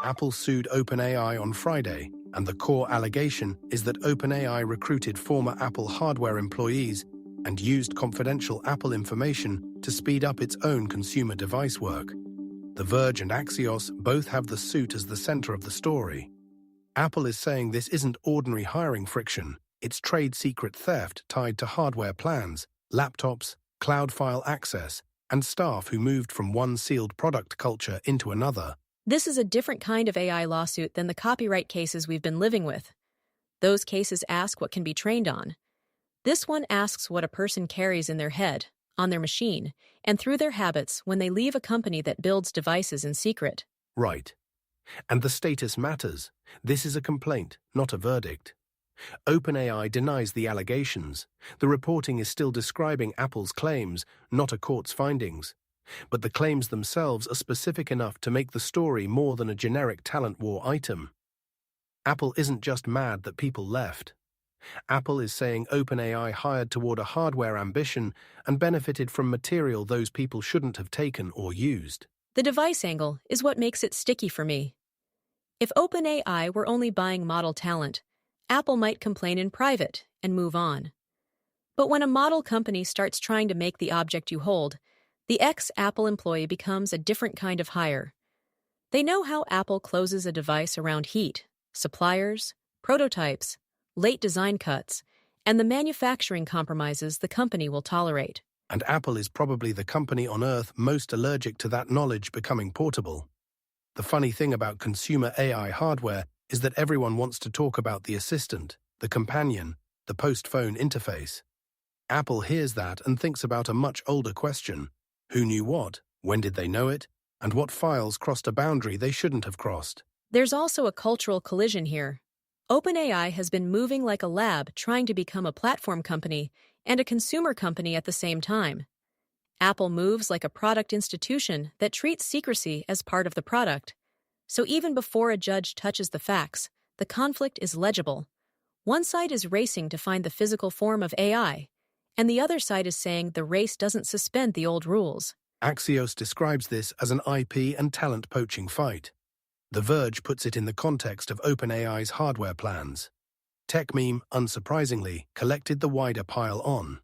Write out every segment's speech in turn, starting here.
Apple sued OpenAI on Friday, and the core allegation is that OpenAI recruited former Apple hardware employees and used confidential Apple information to speed up its own consumer device work. The Verge and Axios both have the suit as the center of the story. Apple is saying this isn't ordinary hiring friction, it's trade secret theft tied to hardware plans, laptops, cloud file access, and staff who moved from one sealed product culture into another. This is a different kind of AI lawsuit than the copyright cases we've been living with. Those cases ask what can be trained on. This one asks what a person carries in their head, on their machine, and through their habits when they leave a company that builds devices in secret. Right. And the status matters. This is a complaint, not a verdict. OpenAI denies the allegations. The reporting is still describing Apple's claims, not a court's findings. But the claims themselves are specific enough to make the story more than a generic talent war item. Apple isn't just mad that people left. Apple is saying OpenAI hired toward a hardware ambition and benefited from material those people shouldn't have taken or used. The device angle is what makes it sticky for me. If OpenAI were only buying model talent, Apple might complain in private and move on. But when a model company starts trying to make the object you hold, the ex-Apple employee becomes a different kind of hire. They know how Apple closes a device around heat, suppliers, prototypes, late design cuts, and the manufacturing compromises the company will tolerate. And Apple is probably the company on Earth most allergic to that knowledge becoming portable. The funny thing about consumer AI hardware is that everyone wants to talk about the assistant, the companion, the post-phone interface. Apple hears that and thinks about a much older question. Who knew what? When did they know it? And what files crossed a boundary they shouldn't have crossed? There's also a cultural collision here. OpenAI has been moving like a lab trying to become a platform company and a consumer company at the same time. Apple moves like a product institution that treats secrecy as part of the product. So even before a judge touches the facts, the conflict is legible. One side is racing to find the physical form of AI, and the other side is saying the race doesn't suspend the old rules. Axios describes this as an IP and talent poaching fight. The Verge puts it in the context of OpenAI's hardware plans. TechMeme, unsurprisingly, collected the wider pile on.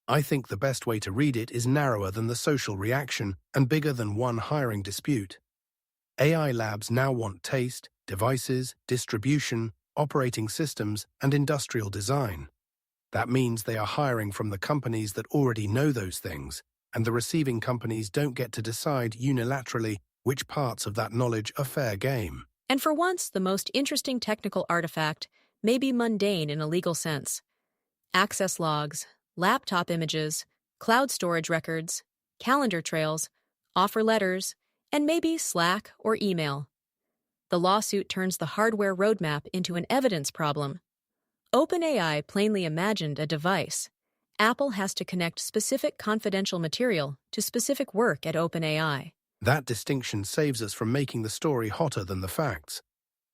I think the best way to read it is narrower than the social reaction and bigger than one hiring dispute. AI labs now want taste, devices, distribution, operating systems, and industrial design. That means they are hiring from the companies that already know those things, and the receiving companies don't get to decide unilaterally which parts of that knowledge are fair game. And for once, the most interesting technical artifact may be mundane in a legal sense. Access logs, laptop images, cloud storage records, calendar trails, offer letters, and maybe Slack or email. The lawsuit turns the hardware roadmap into an evidence problem. OpenAI plainly imagined a device. Apple has to connect specific confidential material to specific work at OpenAI. That distinction saves us from making the story hotter than the facts.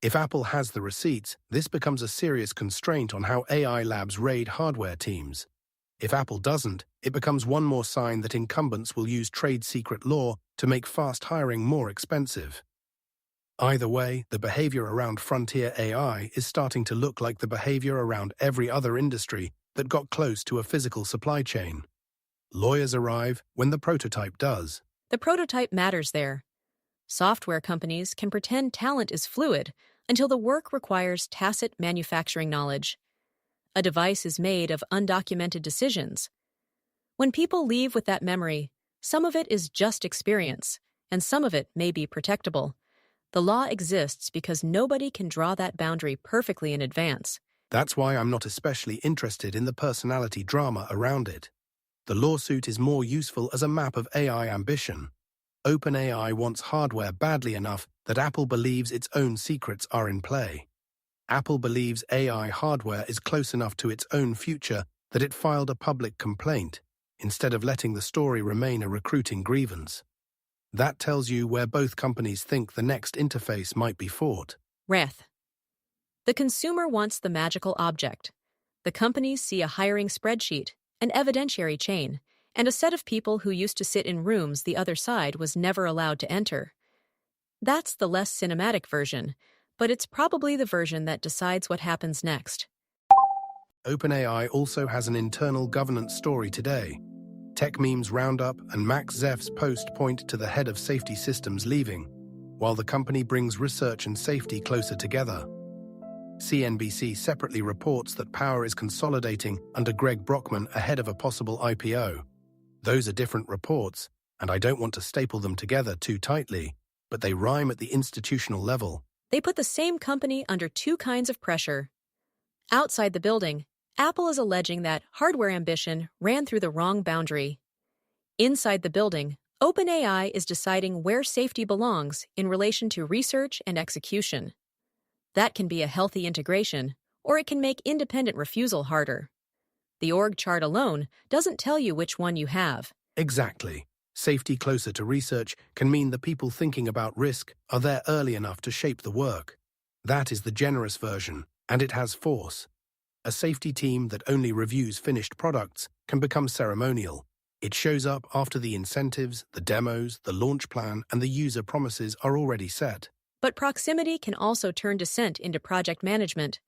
If Apple has the receipts, this becomes a serious constraint on how AI labs raid hardware teams. If Apple doesn't, it becomes one more sign that incumbents will use trade secret law to make fast hiring more expensive. Either way, the behavior around frontier AI is starting to look like the behavior around every other industry that got close to a physical supply chain. Lawyers arrive when the prototype does. The prototype matters there. Software companies can pretend talent is fluid until the work requires tacit manufacturing knowledge. A device is made of undocumented decisions. When people leave with that memory, some of it is just experience, and some of it may be protectable. The law exists because nobody can draw that boundary perfectly in advance. That's why I'm not especially interested in the personality drama around it. The lawsuit is more useful as a map of AI ambition. OpenAI wants hardware badly enough that Apple believes its own secrets are in play. Apple believes AI hardware is close enough to its own future that it filed a public complaint, instead of letting the story remain a recruiting grievance. That tells you where both companies think the next interface might be fought. Reth. The consumer wants the magical object. The companies see a hiring spreadsheet, an evidentiary chain, and a set of people who used to sit in rooms the other side was never allowed to enter. That's the less cinematic version, but it's probably the version that decides what happens next. OpenAI also has an internal governance story today. Tech Memes Roundup and Max Zeff's post point to the head of safety systems leaving, while the company brings research and safety closer together. CNBC separately reports that power is consolidating under Greg Brockman ahead of a possible IPO. Those are different reports, and I don't want to staple them together too tightly, but they rhyme at the institutional level. They put the same company under two kinds of pressure. Outside the building, Apple is alleging that hardware ambition ran through the wrong boundary. Inside the building, OpenAI is deciding where safety belongs in relation to research and execution. That can be a healthy integration, or it can make independent refusal harder. The org chart alone doesn't tell you which one you have. Exactly. Safety closer to research can mean the people thinking about risk are there early enough to shape the work. That is the generous version, and it has force. A safety team that only reviews finished products can become ceremonial. It shows up after the incentives, the demos, the launch plan, and the user promises are already set. But proximity can also turn dissent into project management.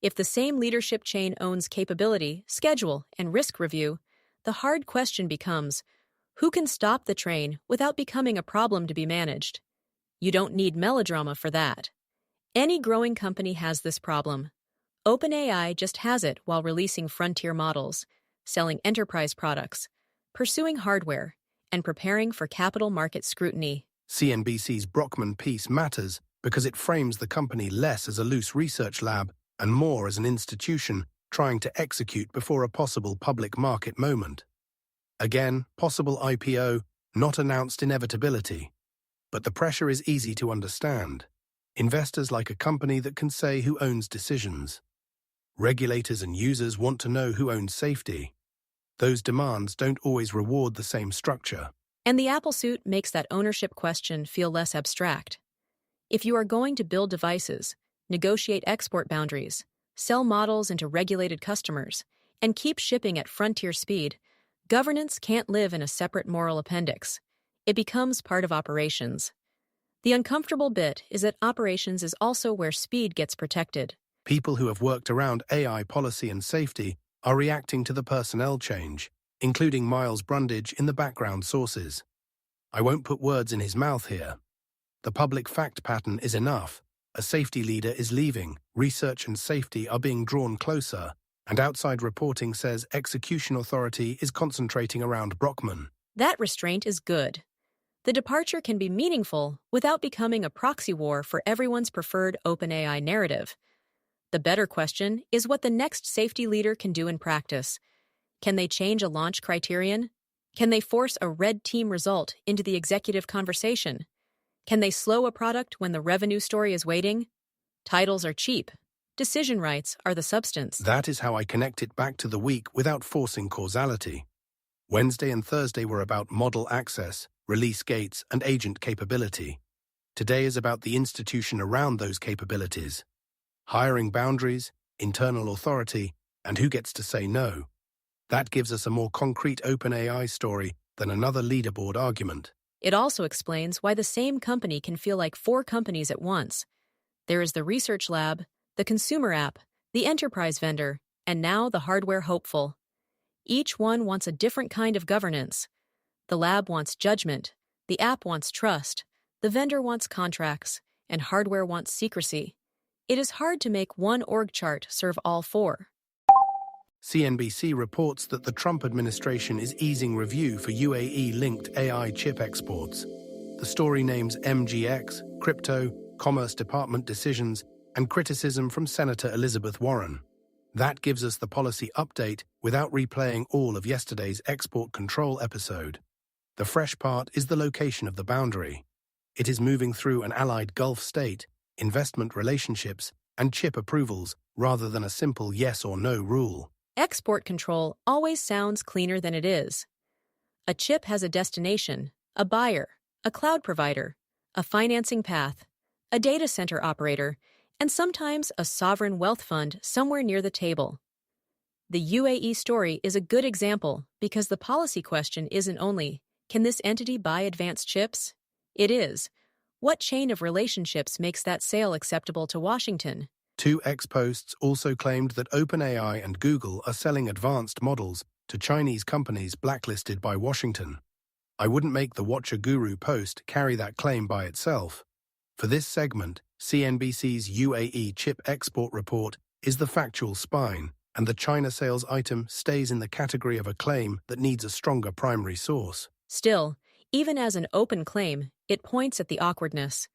If the same leadership chain owns capability, schedule, and risk review, the hard question becomes, who can stop the train without becoming a problem to be managed? You don't need melodrama for that. Any growing company has this problem. OpenAI just has it while releasing frontier models, selling enterprise products, pursuing hardware, and preparing for capital market scrutiny. CNBC's Brockman piece matters because it frames the company less as a loose research lab and more as an institution trying to execute before a possible public market moment. Again, possible IPO, not announced inevitability. But the pressure is easy to understand. Investors like a company that can say who owns decisions. Regulators and users want to know who owns safety. Those demands don't always reward the same structure. And the Apple suit makes that ownership question feel less abstract. If you are going to build devices, negotiate export boundaries, sell models into regulated customers, and keep shipping at frontier speed, governance can't live in a separate moral appendix. It becomes part of operations. The uncomfortable bit is that operations is also where speed gets protected. People who have worked around AI policy and safety are reacting to the personnel change, including Miles Brundage in the background sources. I won't put words in his mouth here. The public fact pattern is enough. A safety leader is leaving, research and safety are being drawn closer, and outside reporting says execution authority is concentrating around Brockman. That restraint is good. The departure can be meaningful without becoming a proxy war for everyone's preferred OpenAI narrative. The better question is what the next safety leader can do in practice. Can they change a launch criterion? Can they force a red team result into the executive conversation? Can they slow a product when the revenue story is waiting? Titles are cheap. Decision rights are the substance. That is how I connect it back to the week without forcing causality. Wednesday and Thursday were about model access, release gates, and agent capability. Today is about the institution around those capabilities. Hiring boundaries, internal authority, and who gets to say no. That gives us a more concrete OpenAI story than another leaderboard argument. It also explains why the same company can feel like four companies at once. There is the research lab, the consumer app, the enterprise vendor, and now the hardware hopeful. Each one wants a different kind of governance. The lab wants judgment, the app wants trust, the vendor wants contracts, and hardware wants secrecy. It is hard to make one org chart serve all four. CNBC reports that the Trump administration is easing review for UAE-linked AI chip exports. The story names MGX, crypto, Commerce Department decisions, and criticism from Senator Elizabeth Warren. That gives us the policy update without replaying all of yesterday's export control episode. The fresh part is the location of the boundary. It is moving through an allied Gulf state, investment relationships, and chip approvals rather than a simple yes or no rule. Export control always sounds cleaner than it is. A chip has a destination, a buyer, a cloud provider, a financing path, a data center operator, and sometimes a sovereign wealth fund somewhere near the table. The UAE story is a good example because the policy question isn't only, can this entity buy advanced chips? It is, What chain of relationships makes that sale acceptable to Washington? Two ex-posts also claimed that OpenAI and Google are selling advanced models to Chinese companies blacklisted by Washington. I wouldn't make the Watcher Guru post carry that claim by itself. For this segment, CNBC's UAE chip export report is the factual spine, and the China sales item stays in the category of a claim that needs a stronger primary source. Still, even as an open claim, it points at the awkwardness.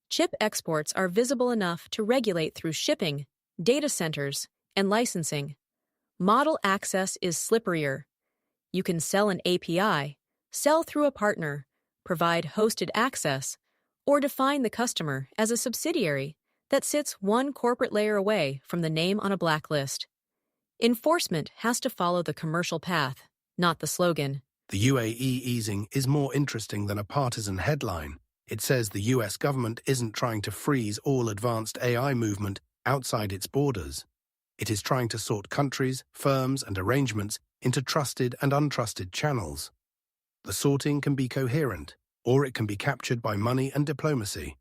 Chip exports are visible enough to regulate through shipping, data centers, and licensing. Model access is slipperier. You can sell an API, sell through a partner, provide hosted access, or define the customer as a subsidiary that sits one corporate layer away from the name on a blacklist. Enforcement has to follow the commercial path, not the slogan. The UAE easing is more interesting than a partisan headline. It says the US government isn't trying to freeze all advanced AI movement outside its borders. It is trying to sort countries, firms, and arrangements into trusted and untrusted channels. The sorting can be coherent, or it can be captured by money and diplomacy.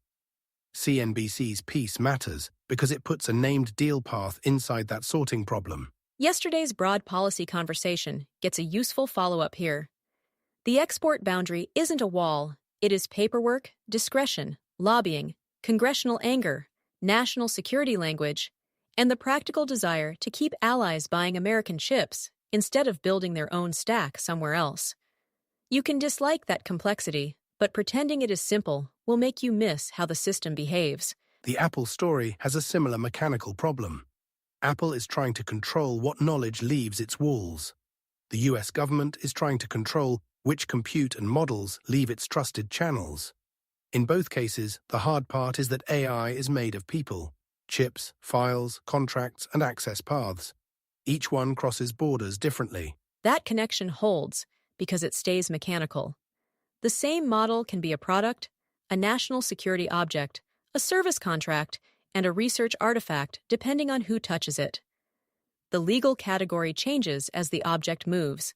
CNBC's piece matters because it puts a named deal path inside that sorting problem. Yesterday's broad policy conversation gets a useful follow-up here. The export boundary isn't a wall. It is paperwork, discretion, lobbying, congressional anger, national security language, and the practical desire to keep allies buying American chips instead of building their own stack somewhere else. You can dislike that complexity, but pretending it is simple will make you miss how the system behaves. The Apple story has a similar mechanical problem. Apple is trying to control what knowledge leaves its walls. The US government is trying to control which compute and models leave its trusted channels. In both cases, the hard part is that AI is made of people, chips, files, contracts, and access paths. Each one crosses borders differently. That connection holds because it stays mechanical. The same model can be a product, a national security object, a service contract, and a research artifact depending on who touches it. The legal category changes as the object moves.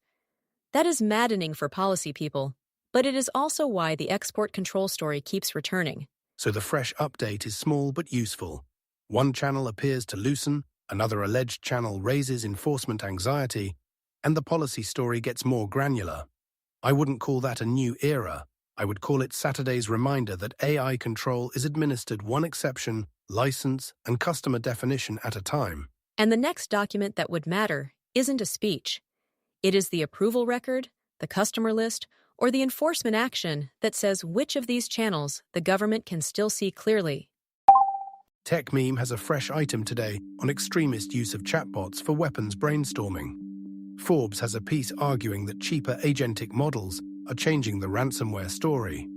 That is maddening for policy people, but it is also why the export control story keeps returning. So the fresh update is small but useful. One channel appears to loosen, another alleged channel raises enforcement anxiety, and the policy story gets more granular. I wouldn't call that a new era. I would call it Saturday's reminder that AI control is administered one exception, license, and customer definition at a time. And the next document that would matter isn't a speech. It is the approval record, the customer list, or the enforcement action that says which of these channels the government can still see clearly. Tech Meme has a fresh item today on extremist use of chatbots for weapons brainstorming. Forbes has a piece arguing that cheaper agentic models are changing the ransomware story.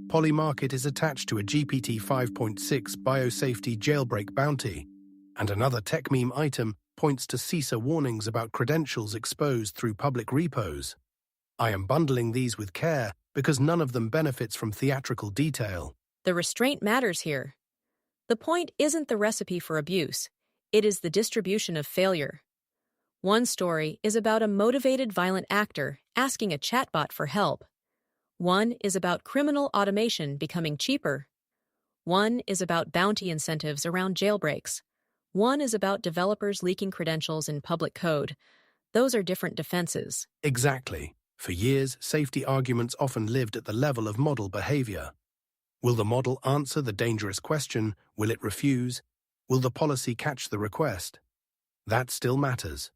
Polymarket is attached to a GPT 5.6 biosafety jailbreak bounty, and another Tech Meme item points to CISA warnings about credentials exposed through public repos. I am bundling these with care because none of them benefits from theatrical detail. The restraint matters here. The point isn't the recipe for abuse. It is the distribution of failure. One story is about a motivated violent actor asking a chatbot for help. One is about criminal automation becoming cheaper. One is about bounty incentives around jailbreaks. One is about developers leaking credentials in public code. Those are different defenses. Exactly. For years, safety arguments often lived at the level of model behavior. Will the model answer the dangerous question? Will it refuse? Will the policy catch the request? That still matters.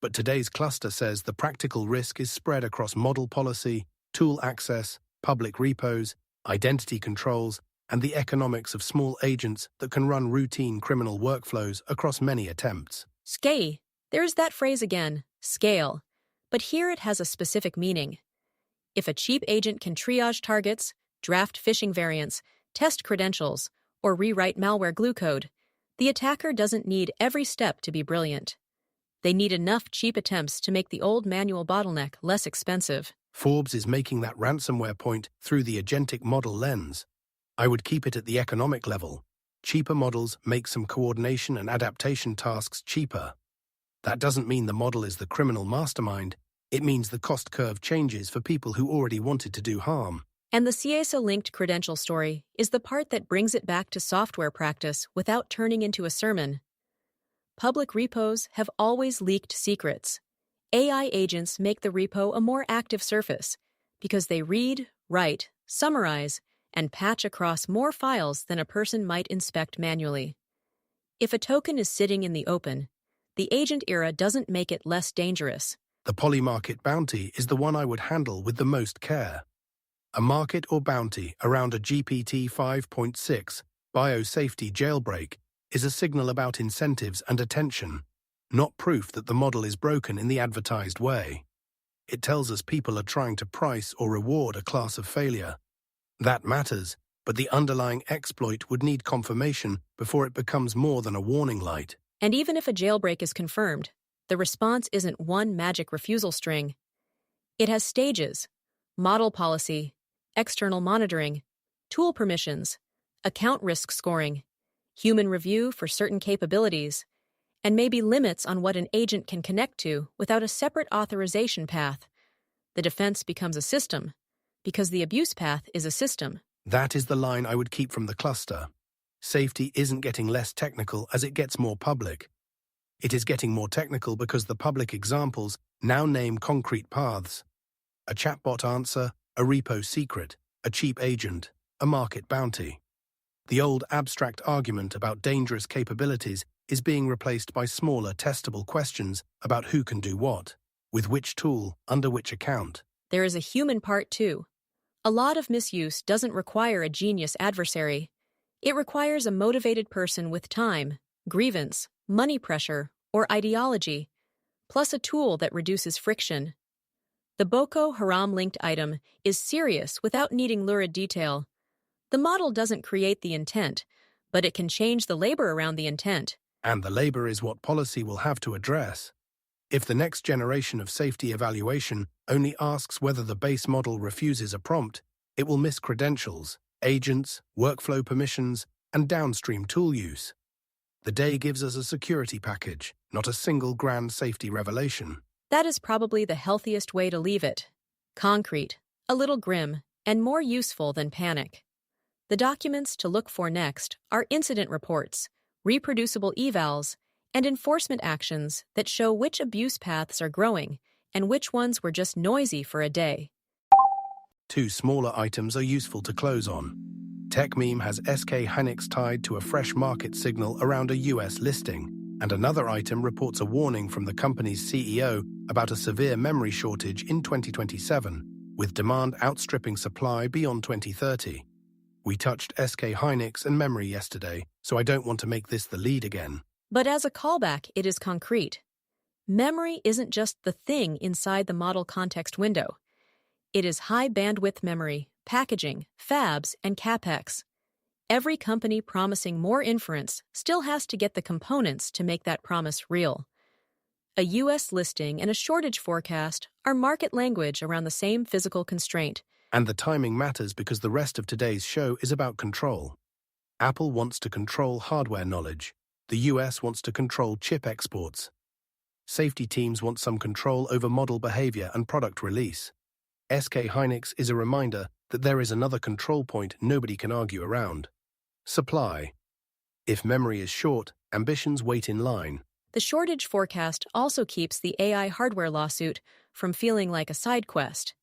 But today's cluster says the practical risk is spread across model policy, tool access, public repos, identity controls, and the economics of small agents that can run routine criminal workflows across many attempts. There's that phrase again, scale. But here it has a specific meaning. If a cheap agent can triage targets, draft phishing variants, test credentials, or rewrite malware glue code, the attacker doesn't need every step to be brilliant. They need enough cheap attempts to make the old manual bottleneck less expensive. Forbes is making that ransomware point through the agentic model lens. I would keep it at the economic level. Cheaper models make some coordination and adaptation tasks cheaper. That doesn't mean the model is the criminal mastermind. It means the cost curve changes for people who already wanted to do harm. And the CISA-linked credential story is the part that brings it back to software practice without turning into a sermon. Public repos have always leaked secrets. AI agents make the repo a more active surface because they read, write, summarize, and patch across more files than a person might inspect manually. If a token is sitting in the open, the agent era doesn't make it less dangerous. The polymarket bounty is the one I would handle with the most care. A market or bounty around a GPT 5.6 biosafety jailbreak is a signal about incentives and attention, not proof that the model is broken in the advertised way. It tells us people are trying to price or reward a class of failure. That matters, but the underlying exploit would need confirmation before it becomes more than a warning light. And even if a jailbreak is confirmed, the response isn't one magic refusal string. It has stages: model policy, external monitoring, tool permissions, account risk scoring, human review for certain capabilities, and maybe limits on what an agent can connect to without a separate authorization path. The defense becomes a system, because the abuse path is a system. That is the line I would keep from the cluster. Safety isn't getting less technical as it gets more public. It is getting more technical because the public examples now name concrete paths. A chatbot answer, a repo secret, a cheap agent, a market bounty. The old abstract argument about dangerous capabilities is being replaced by smaller testable questions about who can do what, with which tool, under which account. There is a human part too. A lot of misuse doesn't require a genius adversary. It requires a motivated person with time, grievance, money pressure, or ideology, plus a tool that reduces friction. The Boko Haram-linked item is serious without needing lurid detail. The model doesn't create the intent, but it can change the labor around the intent. And the labor is what policy will have to address. If the next generation of safety evaluation only asks whether the base model refuses a prompt, it will miss credentials, agents, workflow permissions, and downstream tool use. The day gives us a security package, not a single grand safety revelation. That is probably the healthiest way to leave it. Concrete, a little grim, and more useful than panic. The documents to look for next are incident reports, reproducible evals, and enforcement actions that show which abuse paths are growing and which ones were just noisy for a day. Two smaller items are useful to close on. TechMeme has SK Hynix tied to a fresh market signal around a US listing, and another item reports a warning from the company's CEO about a severe memory shortage in 2027, with demand outstripping supply beyond 2030. We touched SK Hynix and memory yesterday, so I don't want to make this the lead again. But as a callback, it is concrete. Memory isn't just the thing inside the model context window. It is high-bandwidth memory, packaging, fabs, and CapEx. Every company promising more inference still has to get the components to make that promise real. A U.S. listing and a shortage forecast are market language around the same physical constraint. And the timing matters because the rest of today's show is about control. Apple wants to control hardware knowledge. The US wants to control chip exports. Safety teams want some control over model behavior and product release. SK Hynix is a reminder that there is another control point nobody can argue around. Supply. If memory is short, ambitions wait in line. The shortage forecast also keeps the AI hardware lawsuit from feeling like a side quest.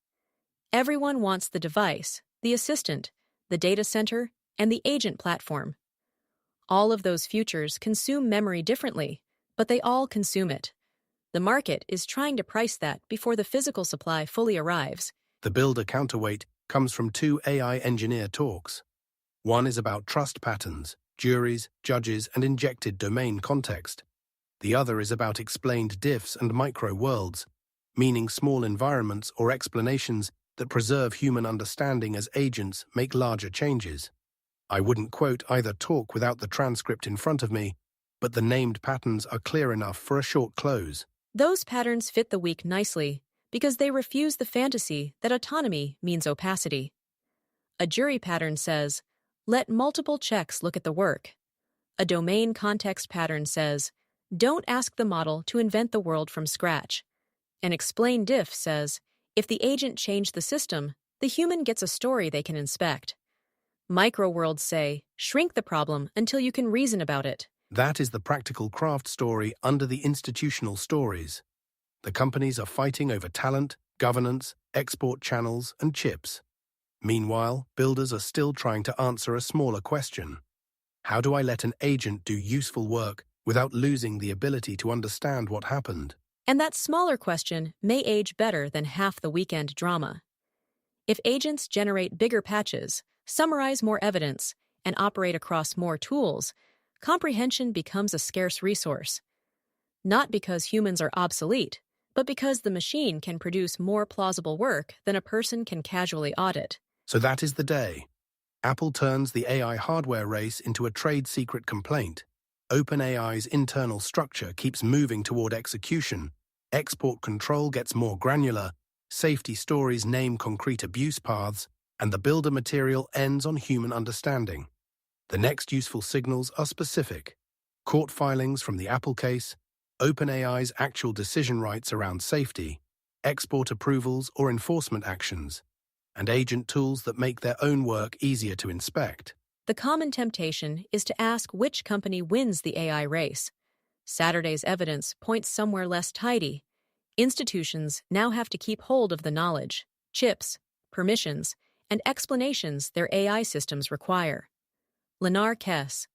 Everyone wants the device, the assistant, the data center, and the agent platform. All of those futures consume memory differently, but they all consume it. The market is trying to price that before the physical supply fully arrives. The builder counterweight comes from two AI engineer talks. One is about trust patterns, juries, judges, and injected domain context. The other is about explained diffs and micro-worlds, meaning small environments or explanations that preserve human understanding as agents make larger changes. I wouldn't quote either talk without the transcript in front of me, but the named patterns are clear enough for a short close. Those patterns fit the week nicely because they refuse the fantasy that autonomy means opacity. A jury pattern says, let multiple checks look at the work. A domain context pattern says, don't ask the model to invent the world from scratch. An explain diff says, if the agent changed the system, The human gets a story they can inspect. Microworlds say, shrink the problem until you can reason about it. That is the practical craft story under the institutional stories. The companies are fighting over talent, governance, export channels, and chips. Meanwhile, builders are still trying to answer a smaller question. How do I let an agent do useful work without losing the ability to understand what happened? And that smaller question may age better than half the weekend drama. If agents generate bigger patches, summarize more evidence, and operate across more tools, comprehension becomes a scarce resource. Not because humans are obsolete, but because the machine can produce more plausible work than a person can casually audit. So that is the day. Apple turns the AI hardware race into a trade secret complaint. OpenAI's internal structure keeps moving toward execution. Export control gets more granular. Safety stories name concrete abuse paths, and the builder material ends on human understanding. The next useful signals are specific. Court filings from the Apple case, OpenAI's actual decision rights around safety, export approvals or enforcement actions, and agent tools that make their own work easier to inspect. The common temptation is to ask which company wins the AI race. Saturday's evidence points somewhere less tidy. Institutions now have to keep hold of the knowledge, chips, permissions, and explanations their AI systems require. Lenar Kess.